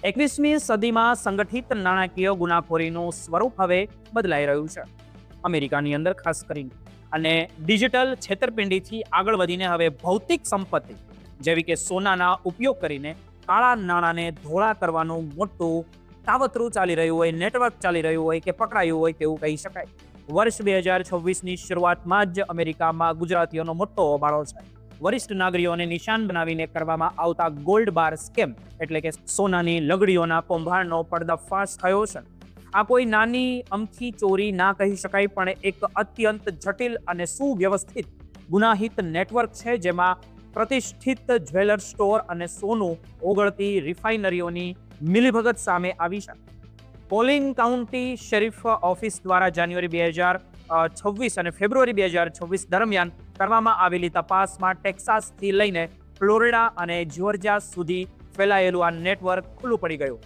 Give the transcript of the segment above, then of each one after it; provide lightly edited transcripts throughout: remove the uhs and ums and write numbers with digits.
21મી સદીમાં સંગઠિત નાણાકીય ગુનાખોરીનું સ્વરૂપ હવે બદલાઈ રહ્યું છે, અમેરિકાની અંદર ખાસ કરીને. અને ડિજિટલ છેતરપિંડીથી આગળ વધીને હવે ભૌતિક સંપત્તિ જેવી કે સોનાના ઉપયોગ કરીને કાળા નાણાંને ધોળા કરવાનું મોટું કાવતરું ચાલી રહ્યું હોય, નેટવર્ક ચાલી રહ્યું હોય કે પકડાયું હોય તેવું કહી શકાય. વર્ષ 2026ની શરૂઆતમાં જ અમેરિકામાં ગુજરાતીઓનો મોટો હોબાળો છે. વરિષ્ઠ નાગરિકોને નિશાન બનાવીને કરવામાં આવતા ગોલ્ડ બાર સ્કેમ એટલે કે સોનાની લગડીઓના કૌભાંડનો પર્દાફાશ થયો છે. આ કોઈ નાની અમથી ચોરી ના કહી શકાય, પણ એક અત્યંત જટિલ અને સુવ્યવસ્થિત ગુનાહિત નેટવર્ક છે, જેમાં પ્રતિષ્ઠિત જ્વેલર સ્ટોર અને સોનું ઓગળતી રિફાઇનરીઓની મિલીભગત સામે આવી છે. કોલિન કાઉન્ટી શેરિફ ઓફિસ દ્વારા જાન્યુઆરી 2026 અને ફેબ્રુઆરી 2026 દરમિયાન કરવામાં આવેલી તપાસમાં ટેક્સાસથી લઈને ફ્લોરિડા અને જ્યોર્જિયા સુધી ફેલાયેલું આ નેટવર્ક ખુલ્લું પડી ગયું,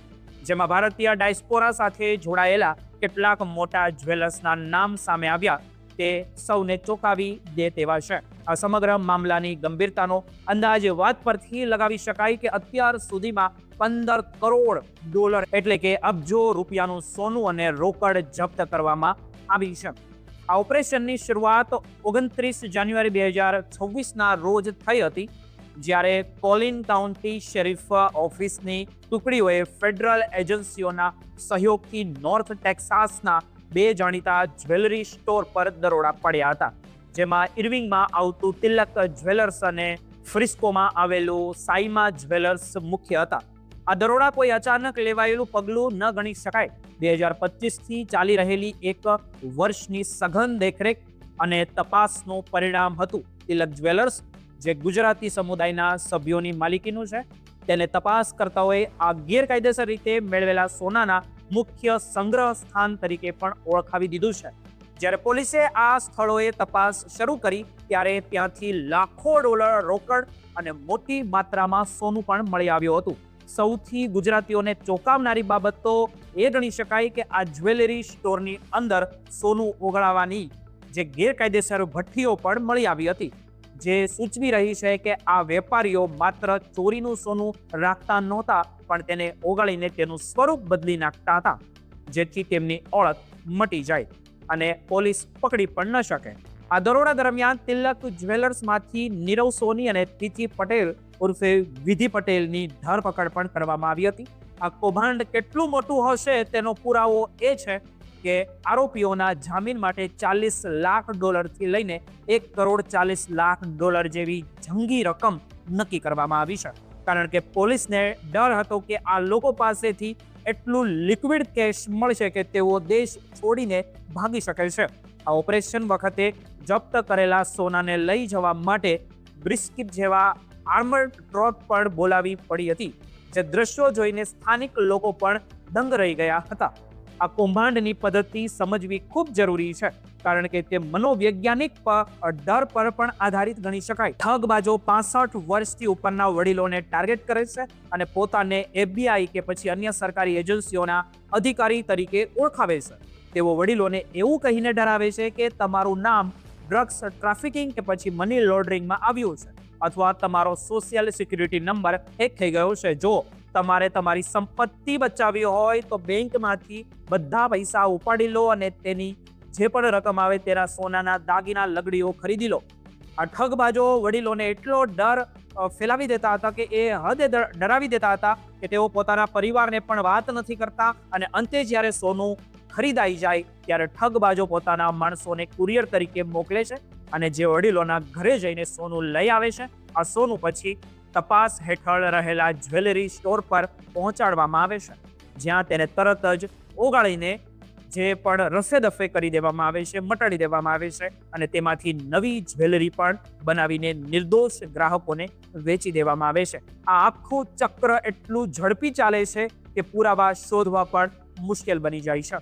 જેમાં ભારતીય ડાયસ્પોરા સાથે જોડાયેલા કેટલાક મોટા જ્વેલર્સના નામ સામે આવ્યા. તે સૌને ચોંકાવી દે તેવા છે. આ સમગ્ર મામલાની ગંભીરતાનો અંદાજ વાત પરથી લગાવી શકાય કે અત્યાર સુધીમાં $15 કરોડ એટલે કે અબજો રૂપિયાનું સોનું અને રોકડ જપ્ત કરવામાં આવી છે. આ ઓપરેશનની શરૂઆત 29 જાન્યુઆરી 2026ના રોજ થઈ હતી, જ્યારે કોલિન કાઉન્ટી શેરિફ ઓફિસની ટુકડીઓએ ફેડરલ એજન્સીઓના સહયોગથી નોર્થ ટેક્સાસના 2 જાણીતા જ્વેલરી સ્ટોર પર દરોડા પાડ્યા હતા, જેમાં ઇર્વિંગમાં આવતું તિલક જ્વેલર્સ અને ફ્રિસ્કોમાં આવેલું સાઈમા જ્વેલર્સ મુખ્ય હતા. આ દરોડા કોઈ અચાનક લેવાયેલું પગલું ન ગણી શકાય. 2025થી ચાલી રહેલી એક વર્ષની સઘન દેખરેખ અને તપાસનું પરિણામ હતું. તિલક જ્વેલર્સ, જે ગુજરાતી સમુદાયના સભ્યોની માલિકીનું છે, તેને તપાસકર્તાઓએ આ ગેરકાયદેસર રીતે મેળવેલા સોનાના મુખ્ય સંગ્રહ સ્થાન તરીકે પણ ઓળખાવી દીધું છે. જ્યારે પોલીસે આ સ્થળોએ તપાસ શરૂ કરી ત્યારે ત્યાંથી લાખો ડોલર રોકડ અને મોટી માત્રામાં સોનું પણ મળી આવ્યું હતું. સૌથી ગુજરાતીઓને ચોંકાવનારી બાબત તો એ ગણી શકાય કે આ જ્વેલરી સ્ટોરની અંદર સોનું ઓગળાવવાની જે ગેરકાયદેસર ભઠ્ઠીઓ પણ મળી આવી હતી, જે સૂચવી રહી છે કે આ વેપારીઓ માત્ર ચોરીનું સોનું રાખતા નહોતા, પણ તેને ઓગાળીને તેનું સ્વરૂપ બદલી નાખતા હતા, જેથી તેમની ઓળખ મટી જાય અને પોલીસ પકડી પણ ન શકે. આ દરોડા દરમિયાન તિલક જ્વેલર્સમાંથી નીરવ સોની અને તિથિ પટેલ ઉર્ફે વિધિ પટેલની ધરપકડ પણ કરવામાં આવી હતી. આ કૌભાંડ કેટલું મોટું હશે તેનો પુરાવો એ છે કે આરોપીઓના જામીન માટે $40 લાખથી લઈને $1.40 કરોડ જેવી જંગી રકમ નક્કી કરવામાં આવી છે, કારણ કે પોલીસને ડર હતો કે આ લોકો પાસેથી એટલું લિક્વિડ કેશ મળશે કે તેઓ દેશ છોડીને ભાગી શકે છે. આ ઓપરેશન વખતે જપ્ત કરેલા સોનાને લઈ જવા માટે બ્રિસ્કિટ જેવા આર્મર્ડ ટ્રક પણ બોલાવી પડી હતી, જે દ્રશ્યો જોઈને સ્થાનિક લોકો પણ દંગ રહી ગયા હતા. આ કૌભાંડની પદ્ધતિ સમજવી ખૂબ જરૂરી છે, કારણ કે તે મનોવૈજ્ઞાનિક ડર પર પણ આધારિત ગણી શકાય. ઠગબાજો 65 વર્ષથી ઉપરના વડીલોને ટાર્ગેટ કરે છે અને પોતાને FBI કે પછી અન્ય સરકારી એજન્સીઓના અધિકારી તરીકે ઓળખાવે છે. તેઓ વડીલોને એવું કહીને ડરાવે છે કે તમારું નામ ડ્રગ્સ ટ્રાફિકિંગ કે પછી મની લોન્ડરિંગમાં આવ્યું છે, અથવા તમારો સોશિયલ સિક્યુરિટી નંબર હેક થઈ ગયો છે. જો તમારે તમારી સંપત્તિ બચાવવી હોય તો બેંકમાંથી બધા પૈસા ઉપાડી લો અને તેની જે પણ રકમ આવે તેના સોનાના દાગીના લગડીઓ ખરીદી લો. આ ઠગબાજો વડીલોને એટલો ડર ફેલાવી દેતા હતા કે એ હદે ડરાવી દેતા હતા કે તેઓ પોતાના પરિવારને પણ વાત નથી કરતા, અને અંતે જ્યારે સોનું ખરીદાઈ જાય ત્યારે ઠગબાજો પોતાના માણસોને કુરિયર તરીકે મોકલે છે અને જે વડીલોના ઘરે જઈને સોનું લઈ આવે છે. આ સોનું પછી તપાસ હેઠળ રહેલા જ્વેલરી સ્ટોર પર પહોંચાડવામાં આવે છે, જ્યાં તેને તરત જ ઓગાળીને જે પણ રફેદફે કરી દેવામાં આવે છે, મટાડી દેવામાં આવે છે, અને તેમાંથી નવી જ્વેલરી પણ બનાવીને નિર્દોષ ગ્રાહકોને વેચી દેવામાં આવે છે. આ આખું ચક્ર એટલું ઝડપી ચાલે છે કે પુરાવા શોધવા પણ મુશ્કેલ બની જાય છે.